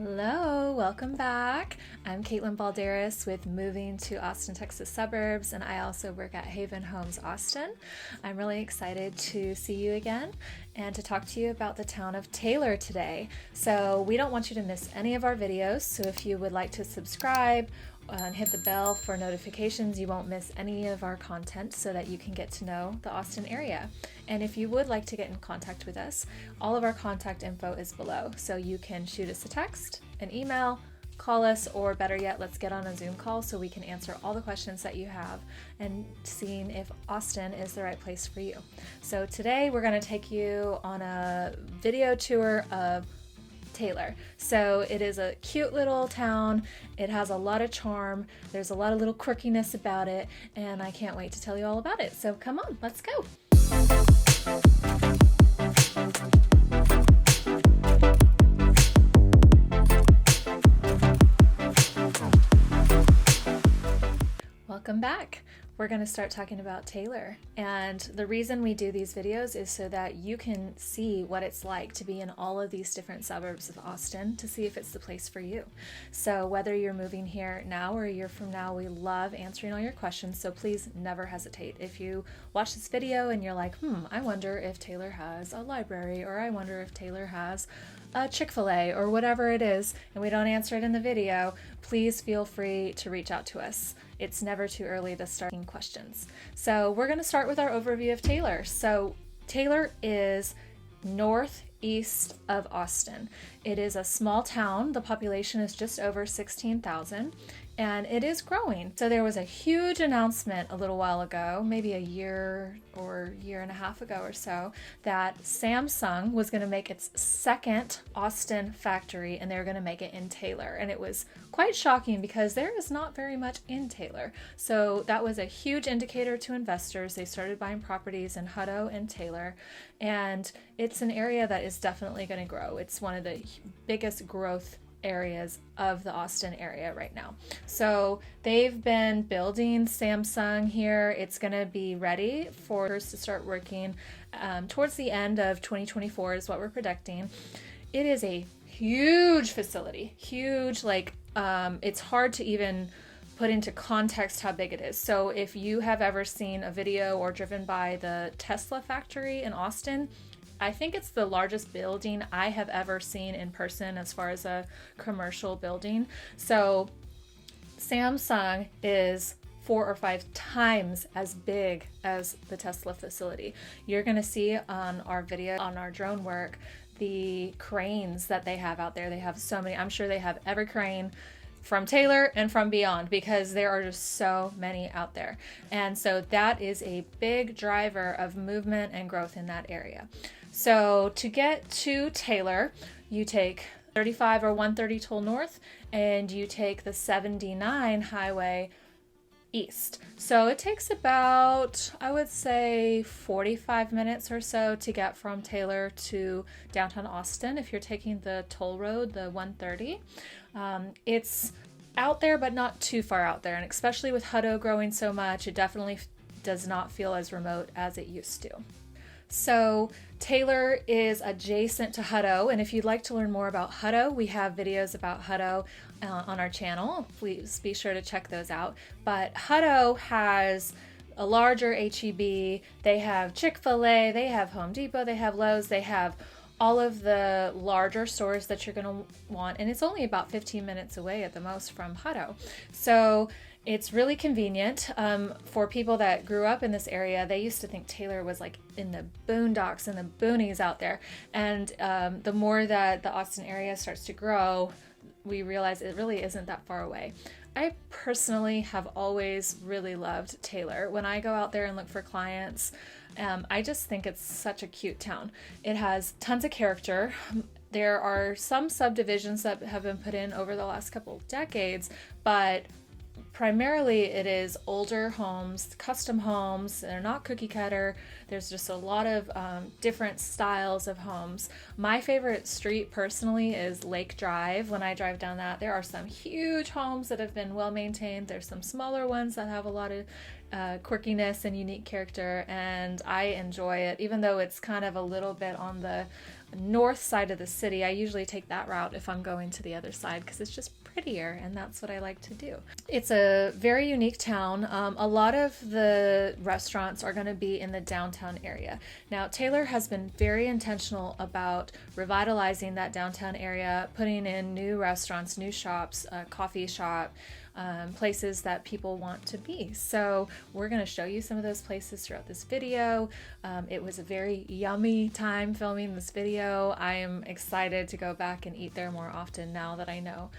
Hello, welcome back. I'm Caitlin Balderas with Moving to Austin Texas Suburbs, and I also work at Haven Homes Austin. I'm really excited to see you again and to talk to you about the town of Taylor today. So we don't want you to miss any of our videos, so if you would like to subscribe and hit the bell for notifications, you won't miss any of our content so that you can get to know the Austin area. And if you would like to get in contact with us, all of our contact info is below. So you can shoot us a text, an email, call us, or better yet, let's get on a Zoom call so we can answer all the questions that you have and seeing if Austin is the right place for you. So today we're going to take you on a video tour of Taylor. So it is a cute little town. It has a lot of charm. There's a lot of little quirkiness about it, and I can't wait to tell you all about it. So come on, let's go. Welcome back. We're going to start talking about Taylor, and the reason we do these videos is so that you can see what it's like to be in all of these different suburbs of Austin to see if it's the place for you. So whether you're moving here now or a year from now, we love answering all your questions, so please never hesitate. If you watch this video and you're like, I wonder if Taylor has a library, or I wonder if Taylor has a Chick-fil-A, or whatever it is, and we don't answer it in the video, please feel free to reach out to us. It's never too early to start asking questions. So we're going to start with our overview of Taylor. So Taylor is northeast of Austin. It is a small town. The population is just over 16,000, and it is growing. So there was a huge announcement a little while ago, maybe a year or year and a half ago or so, that Samsung was going to make its second Austin factory, and they were going to make it in Taylor. And it was quite shocking because there is not very much in Taylor. So that was a huge indicator to investors. They started buying properties in Hutto and Taylor, and it's an area that is definitely going to grow. It's one of the biggest growth areas of the Austin area right now. So they've been building Samsung here. It's going to be ready for us to start working towards the end of 2024 is what we're predicting. It is a huge facility, huge, it's hard to even put into context how big it is. So if you have ever seen a video or driven by the Tesla factory in Austin, I think it's the largest building I have ever seen in person as far as a commercial building. So Samsung is 4 or 5 times as big as the Tesla facility. You're going to see on our video, on our drone work, the cranes that they have out there. They have so many. I'm sure they have every crane from Taylor and from beyond, because there are just so many out there. And so that is a big driver of movement and growth in that area. So to get to Taylor, you take 35 or 130 toll north, and you take the 79 highway east. So it takes about, I would say, 45 minutes or so to get from Taylor to downtown Austin if you're taking the toll road, the 130. It's out there, but not too far out there. And especially with Hutto growing so much, it definitely does not feel as remote as it used to. So Taylor is adjacent to Hutto, and if you'd like to learn more about Hutto, we have videos about Hutto on our channel. Please be sure to check those out. But Hutto has a larger H-E-B, they have Chick-fil-A, they have Home Depot, they have Lowe's, they have all of the larger stores that you're going to want, and it's only about 15 minutes away at the most from Hutto. So it's really convenient for people that grew up in this area. They used to think Taylor was like in the boondocks and the boonies out there. And the more that the Austin area starts to grow, we realize it really isn't that far away. I personally have always really loved Taylor. When I go out there and look for clients, I just think it's such a cute town. It has tons of character. There are some subdivisions that have been put in over the last couple of decades, but primarily it is older homes, custom homes. They're not cookie cutter. There's just a lot of different styles of homes. My favorite street personally is Lake Drive. When I drive down that, there are some huge homes that have been well maintained. There's some smaller ones that have a lot of quirkiness and unique character, and I enjoy it, even though it's kind of a little bit on the north side of the city. I usually take that route if I'm going to the other side because it's just prettier, and that's what I like to do. It's a very unique town. A lot of the restaurants are going to be in the downtown area. Now, Taylor has been very intentional about revitalizing that downtown area, putting in new restaurants, new shops, a coffee shop, places that people want to be. So we're going to show you some of those places throughout this video. It was a very yummy time filming this video. I am excited to go back and eat there more often now that I know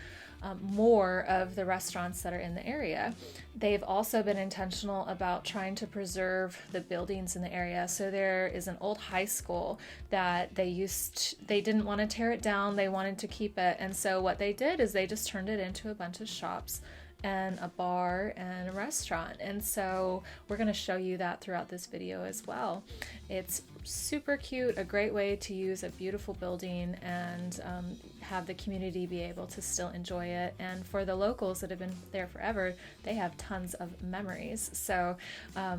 more of the restaurants that are in the area. They've also been intentional about trying to preserve the buildings in the area. So there is an old high school that they didn't want to tear it down, they wanted to keep it. And so what they did is they just turned it into a bunch of shops and a bar and a restaurant. And so we're going to show you that throughout this video as well. It's super cute, a great way to use a beautiful building and have the community be able to still enjoy it. And for the locals that have been there forever, they have tons of memories. So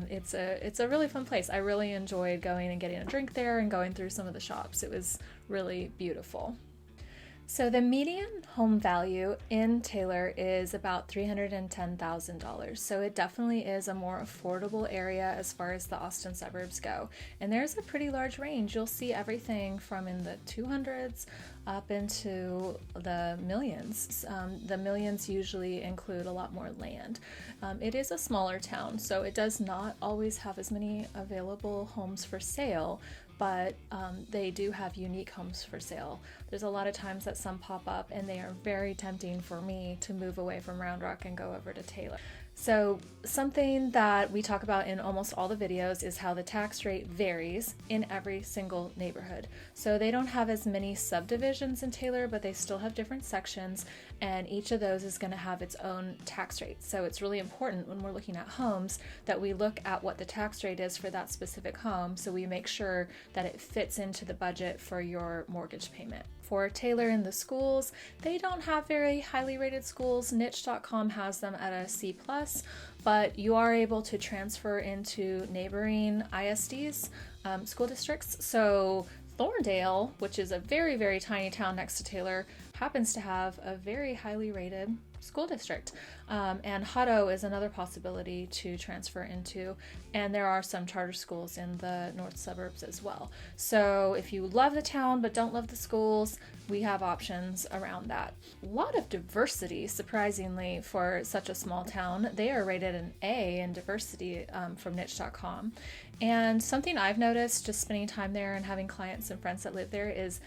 it's a really fun place. I really enjoyed going and getting a drink there and going through some of the shops. It was really beautiful. So the median home value in Taylor is about $310,000. So it definitely is a more affordable area as far as the Austin suburbs go. And there's a pretty large range. You'll see everything from in the 200s up into the millions. The millions usually include a lot more land. It is a smaller town, so it does not always have as many available homes for sale, but they do have unique homes for sale. There's a lot of times that some pop up and they are very tempting for me to move away from Round Rock and go over to Taylor. So something that we talk about in almost all the videos is how the tax rate varies in every single neighborhood. So they don't have as many subdivisions in Taylor, but they still have different sections, and each of those is going to have its own tax rate. So it's really important when we're looking at homes that we look at what the tax rate is for that specific home, so we make sure that it fits into the budget for your mortgage payment. For Taylor and the schools, they don't have very highly rated schools. Niche.com has them at a C+, but you are able to transfer into neighboring ISDs, school districts. So Thorndale, which is a very, very tiny town next to Taylor, happens to have a very highly rated school district. And Hutto is another possibility to transfer into, and there are some charter schools in the north suburbs as well. So if you love the town but don't love the schools, we have options around that. A lot of diversity, surprisingly, for such a small town. They are rated an A in diversity from niche.com. And something I've noticed just spending time there and having clients and friends that live there is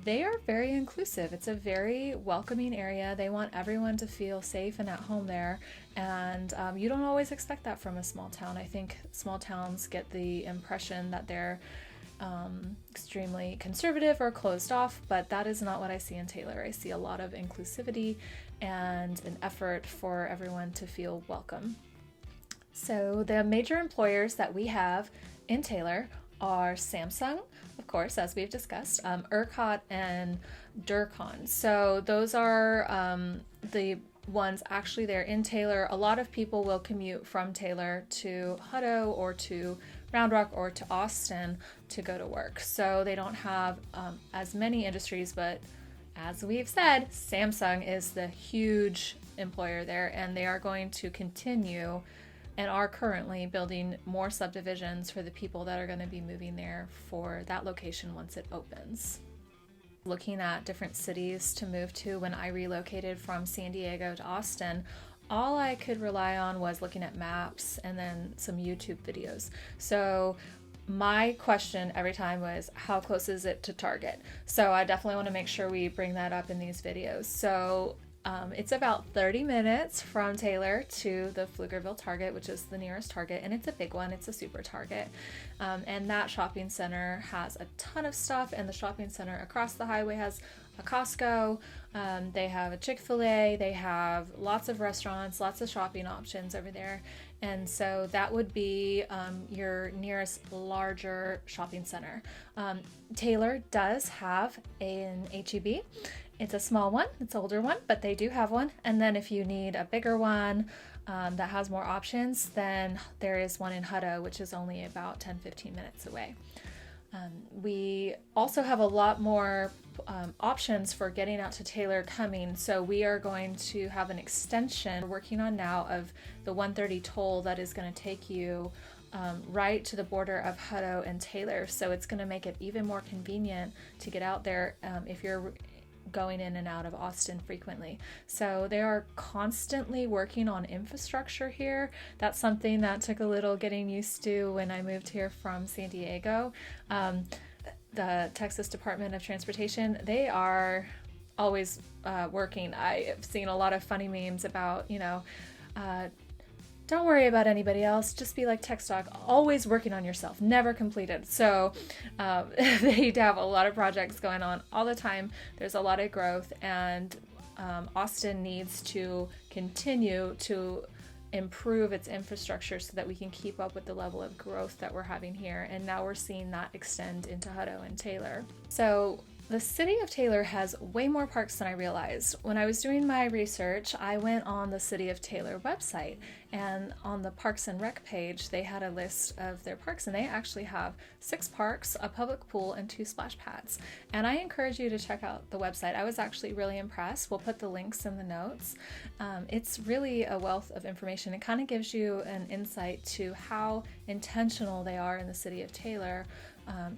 they are very inclusive. It's a very welcoming area. They want everyone to feel safe and at home there. And you don't always expect that from a small town. I think small towns get the impression that they're extremely conservative or closed off, but that is not what I see in Taylor. I see a lot of inclusivity and an effort for everyone to feel welcome. So the major employers that we have in Taylor are Samsung, of course, as we've discussed, ERCOT and Durcon. So those are the ones actually there in Taylor. A lot of people will commute from Taylor to Hutto or to Round Rock or to Austin to go to work. So they don't have as many industries, but as we've said, Samsung is the huge employer there, and they are going to continue and are currently building more subdivisions for the people that are going to be moving there for that location once it opens. Looking at different cities to move to, when I relocated from San Diego to Austin, all I could rely on was looking at maps and then some YouTube videos. So my question every time was, how close is it to Target? So I definitely want to make sure we bring that up in these videos. So it's about 30 minutes from Taylor to the Pflugerville Target, which is the nearest Target, and it's a big one. It's a super Target. And that shopping center has a ton of stuff, and the shopping center across the highway has a Costco. They have a Chick-fil-A. They have lots of restaurants, lots of shopping options over there. And so that would be your nearest larger shopping center. Taylor does have an H-E-B. It's a small one, it's an older one, but they do have one. And then if you need a bigger one that has more options, then there is one in Hutto, which is only about 10-15 minutes away. We also have a lot more options for getting out to Taylor coming. So we are going to have an extension we're working on now of the 130 toll that is going to take you right to the border of Hutto and Taylor. So it's going to make it even more convenient to get out there if you're going in and out of Austin frequently. So they are constantly working on infrastructure here. That's something that took a little getting used to when I moved here from San Diego. The Texas Department of Transportation, they are always working. I've seen a lot of funny memes about, don't worry about anybody else, just be like TechStock, always working on yourself, never completed. So they have a lot of projects going on all the time. There's a lot of growth, and Austin needs to continue to improve its infrastructure so that we can keep up with the level of growth that we're having here. And now we're seeing that extend into Hutto and Taylor. So the city of Taylor has way more parks than I realized. When I was doing my research, I went on the City of Taylor website, and on the Parks and Rec page, they had a list of their parks, and they actually have 6 parks, a public pool, and 2 splash pads. And I encourage you to check out the website. I was actually really impressed. We'll put the links in the notes. It's really a wealth of information. It kind of gives you an insight to how intentional they are in the city of Taylor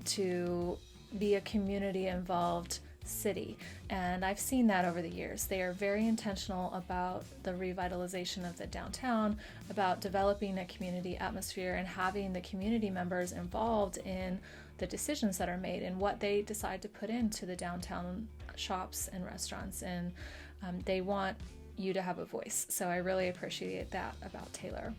to be a community involved city. And I've seen that over the years. They are very intentional about the revitalization of the downtown, about developing a community atmosphere and having the community members involved in the decisions that are made and what they decide to put into the downtown shops and restaurants. And they want you to have a voice. So I really appreciate that about Taylor.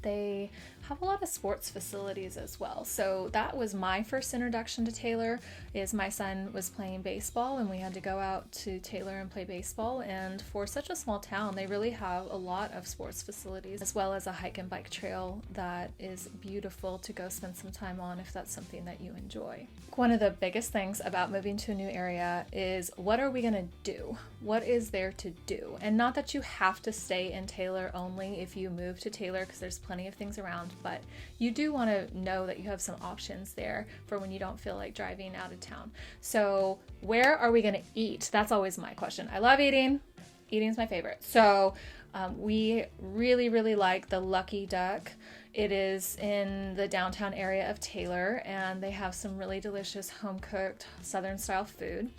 They have a lot of sports facilities as well. So that was my first introduction to Taylor, is my son was playing baseball and we had to go out to Taylor and play baseball. And for such a small town, they really have a lot of sports facilities, as well as a hike and bike trail that is beautiful to go spend some time on if that's something that you enjoy. One of the biggest things about moving to a new area is, what are we going to do? What is there to do? And not that you have to stay in Taylor only if you move to Taylor, because there's plenty of things around, but you do want to know that you have some options there for when you don't feel like driving out of town. So where are we going to eat? That's always my question. I love eating. Eating's my favorite. So we really, really like the Lucky Duck. It is in the downtown area of Taylor, and they have some really delicious home-cooked Southern-style food.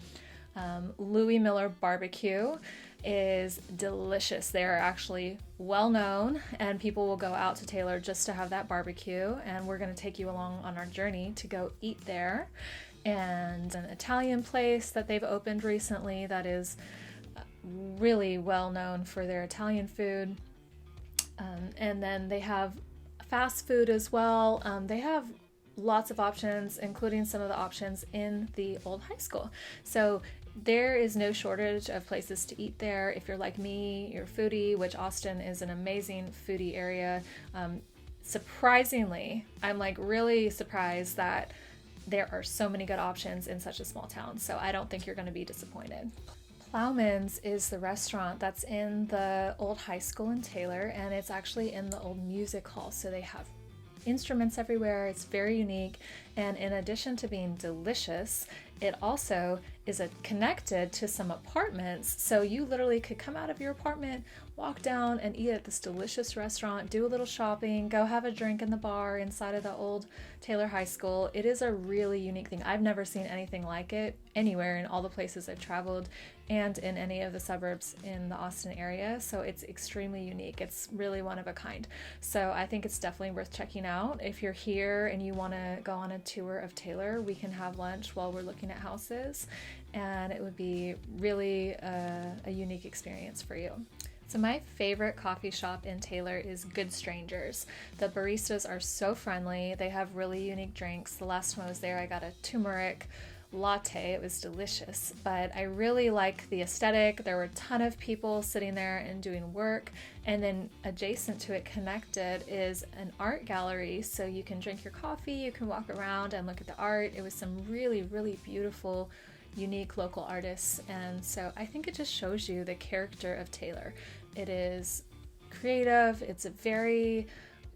Louis Miller Barbecue is delicious. They are actually well known, and people will go out to Taylor just to have that barbecue, and we're going to take you along on our journey to go eat there. And an Italian place that they've opened recently that is really well known for their Italian food. And then they have fast food as well. They have lots of options, including some of the options in the old high school. So there is no shortage of places to eat there. If you're like me, you're a foodie, which Austin is an amazing foodie area. Surprisingly, I'm like really surprised that there are so many good options in such a small town. So I don't think you're going to be disappointed. Plowman's is the restaurant that's in the old high school in Taylor, and it's actually in the old music hall. So they have instruments everywhere. It's very unique. And in addition to being delicious, it also is connected to some apartments. So you literally could come out of your apartment, walk down and eat at this delicious restaurant, do a little shopping, go have a drink in the bar inside of the old Taylor High School. It is a really unique thing. I've never seen anything like it anywhere in all the places I've traveled and in any of the suburbs in the Austin area. So it's extremely unique. It's really one of a kind. So I think it's definitely worth checking out. If you're here and you want to go on a tour of Taylor, we can have lunch while we're looking at houses, and it would be really a unique experience for you. So my favorite coffee shop in Taylor is Good Strangers. The baristas are so friendly. They have really unique drinks. The last time I was there, I got a turmeric latte. It was delicious, but I really like the aesthetic. There were a ton of people sitting there and doing work, and then adjacent to it, connected, is an art gallery. So you can drink your coffee, you can walk around and look at the art. It was some really, really beautiful, unique local artists, and so I think it just shows you the character of Taylor. It is creative, it's a very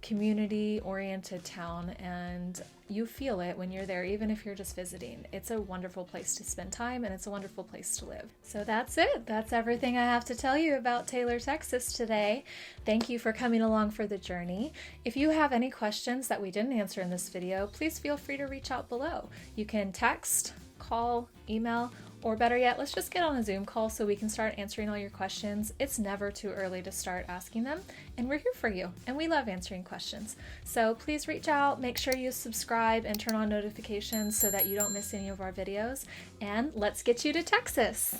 community-oriented town, and you feel it when you're there, even if you're just visiting. It's a wonderful place to spend time, and it's a wonderful place to live. So that's it. That's everything I have to tell you about Taylor, Texas today. Thank you for coming along for the journey. If you have any questions that we didn't answer in this video, please feel free to reach out below. You can text, call, email, or better yet, let's just get on a Zoom call so we can start answering all your questions. It's never too early to start asking them, and we're here for you, and we love answering questions. So please reach out, make sure you subscribe and turn on notifications so that you don't miss any of our videos, and let's get you to Texas.